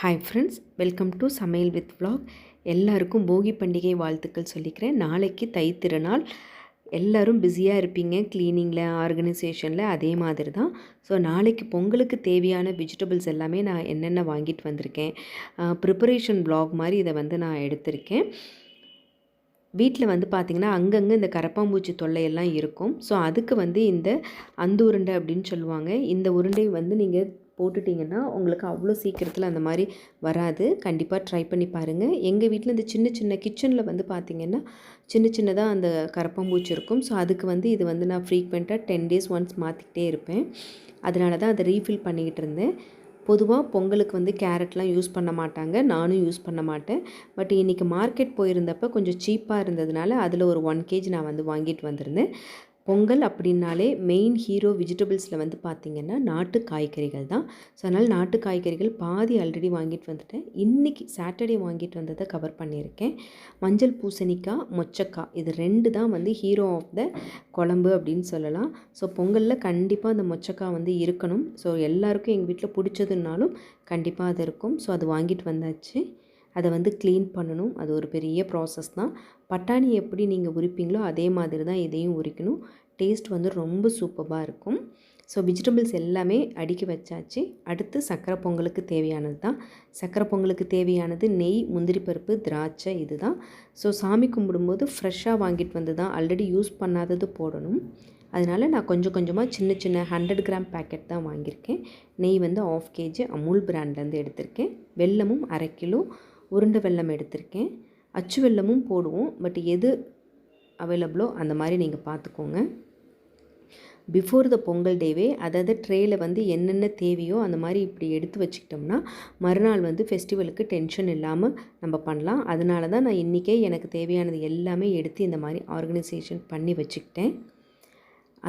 Hi friends, welcome to சமையல் with vlog. எல்லாருக்கும் போகி பண்டிகை வாழ்த்துக்கள் சொல்லிக்கிறேன். நாளைக்கு தைத்திருநாள். எல்லோரும் பிஸியாக இருப்பீங்க க்ளீனிங்கில், ஆர்கனைசேஷனில். அதே மாதிரி தான். ஸோ நாளைக்கு பொங்கலுக்கு தேவையான வெஜிடபிள்ஸ் எல்லாமே நான் என்னென்ன வாங்கிட்டு வந்திருக்கேன், ப்ரிப்பரேஷன் விலாக் மாதிரி இதை நான் எடுத்திருக்கேன். வீட்டில் பார்த்திங்கன்னா அங்கங்கே இந்த கரப்பாம்பூச்சி தொல்லையெல்லாம் இருக்கும். ஸோ அதுக்கு இந்த அந்த உருண்டை அப்படின்னு சொல்லுவாங்க. இந்த உருண்டை நீங்கள் போட்டுட்டிங்கன்னா உங்களுக்கு அவ்வளோ சீக்கிரத்தில் அந்த மாதிரி வராது. கண்டிப்பாக ட்ரை பண்ணி பாருங்கள். எங்கள் வீட்டில் இந்த சின்ன சின்ன கிச்சனில் பார்த்திங்கன்னா சின்ன சின்னதாக அந்த கரப்பாம்பூச்சி இருக்கும். ஸோ அதுக்கு இது நான் ஃப்ரீக்வெண்ட்டாக 10 days ஒன்ஸ் மாற்றிக்கிட்டே இருப்பேன். அதனால தான் அதை ரீஃபில் பண்ணிக்கிட்டு இருந்தேன். பொதுவாக பொங்கலுக்கு கேரட்லாம் யூஸ் பண்ண மாட்டாங்க, நானும் யூஸ் பண்ண மாட்டேன். பட் இன்றைக்கி மார்க்கெட் போயிருந்தப்போ கொஞ்சம் சீப்பாக இருந்ததுனால அதில் ஒரு 1 kg நான் வாங்கிட்டு வந்திருந்தேன். பொங்கல் அப்படின்னாலே மெயின் ஹீரோ வெஜிடபிள்ஸில் பார்த்திங்கன்னா நாட்டு காய்கறிகள் தான். ஸோ அதனால் நாட்டு காய்கறிகள் பாதி ஆல்ரெடி வாங்கிட்டு வந்துட்டேன். இன்றைக்கி சாட்டர்டே வாங்கிட்டு வந்ததை கவர் பண்ணியிருக்கேன். மஞ்சள் பூசணிக்காய், மொச்சக்காய், இது 2 தான் ஹீரோ ஆஃப் த குழம்பு அப்படின்னு சொல்லலாம். ஸோ பொங்கலில் கண்டிப்பாக அந்த மொச்சக்காய் இருக்கணும். ஸோ எல்லாருக்கும் எங்கள் வீட்டில் பிடிச்சதுனாலும் கண்டிப்பாக அது இருக்கும். ஸோ அது வாங்கிட்டு வந்தாச்சு. அதை க்ளீன் பண்ணணும். அது ஒரு பெரிய ப்ராசஸ் தான். பட்டாணி எப்படி நீங்கள் உரிப்பீங்களோ அதே மாதிரி தான் இதையும் உரிக்கணும். டேஸ்ட் ரொம்ப சூப்பராக இருக்கும். ஸோ வெஜிடபிள்ஸ் எல்லாமே அடுக்கி வச்சாச்சு. அடுத்து சக்கரை பொங்கலுக்கு தேவையானது தான். சக்கரை பொங்கலுக்கு தேவையானது நெய், முந்திரி பருப்பு, திராட்சை, இது தான். ஸோ சாமி கும்பிடும்போது ஃப்ரெஷ்ஷாக வாங்கிட்டு வந்து தான், ஆல்ரெடி யூஸ் பண்ணாதது போடணும். அதனால் நான் கொஞ்சம் கொஞ்சமாக சின்ன சின்ன 100 கிராம் பேக்கெட் தான் வாங்கியிருக்கேன். நெய் 1/2 kg அமுல் பிராண்ட்லேருந்து எடுத்திருக்கேன். வெல்லமும் 1/2 கிலோ உருண்டை வெல்லம் எடுத்திருக்கேன். அச்சு வெல்லமும் போடுவோம், பட் எது அவைலபிளோ அந்த மாதிரி நீங்கள் பார்த்துக்கோங்க. பிஃபோர் த பொங்கல் டேவே அதாவது ட்ரேயில் என்னென்ன தேவையோ அந்த மாதிரி இப்படி எடுத்து வச்சுக்கிட்டோம்னா மறுநாள் ஃபெஸ்டிவலுக்கு டென்ஷன் இல்லாமல் நம்ம பண்ணலாம். அதனால தான் நான் இன்றைக்கே எனக்கு தேவையானது எல்லாமே எடுத்து இந்த மாதிரி ஆர்கனைசேஷன் பண்ணி வச்சுக்கிட்டேன்.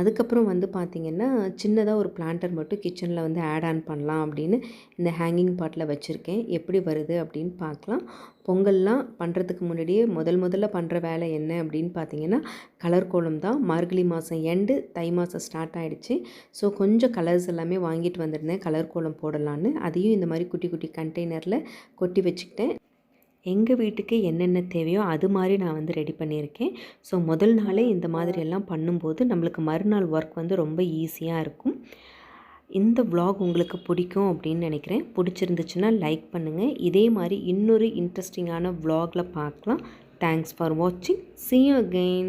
அதுக்கப்புறம் பார்த்திங்கன்னா சின்னதாக ஒரு பிளான்டர் மட்டும் கிச்சனில் ஆட் ஆன் பண்ணலாம் அப்படின்னு இந்த ஹேங்கிங் பாட்டில் வச்சுருக்கேன். எப்படி வருது அப்படின்னு பார்க்கலாம். பொங்கல்லாம் பண்ணுறதுக்கு முன்னாடியே முதல்ல பண்ணுற வேலை என்ன அப்படின்னு பார்த்திங்கன்னா கலர் கோலம் தான். மார்கழி மாதம் எண்டு, தை மாதம் ஸ்டார்ட் ஆகிடுச்சு. ஸோ கொஞ்சம் கலர்ஸ் எல்லாமே வாங்கிட்டு வந்திருந்தேன் கலர் கோலம் போடலான்னு. அதையும் இந்த மாதிரி குட்டி குட்டி கண்டெய்னரில் கொட்டி வச்சுக்கிட்டேன். எங்கள் வீட்டுக்கு என்னென்ன தேவையோ அது மாதிரி நான் ரெடி பண்ணியிருக்கேன். ஸோ முதல் நாளே இந்த மாதிரி எல்லாம் பண்ணும்போது நம்மளுக்கு மறுநாள் ஒர்க் ரொம்ப ஈஸியாக இருக்கும். இந்த விலாக் உங்களுக்கு பிடிக்கும் அப்படின்னு நினைக்கிறேன். பிடிச்சிருந்துச்சுன்னா லைக் பண்ணுங்கள். இதே மாதிரி இன்னொரு இன்ட்ரெஸ்டிங்கான விலாகில் பார்க்கலாம். தேங்க்ஸ் ஃபார் வாட்சிங். See you again.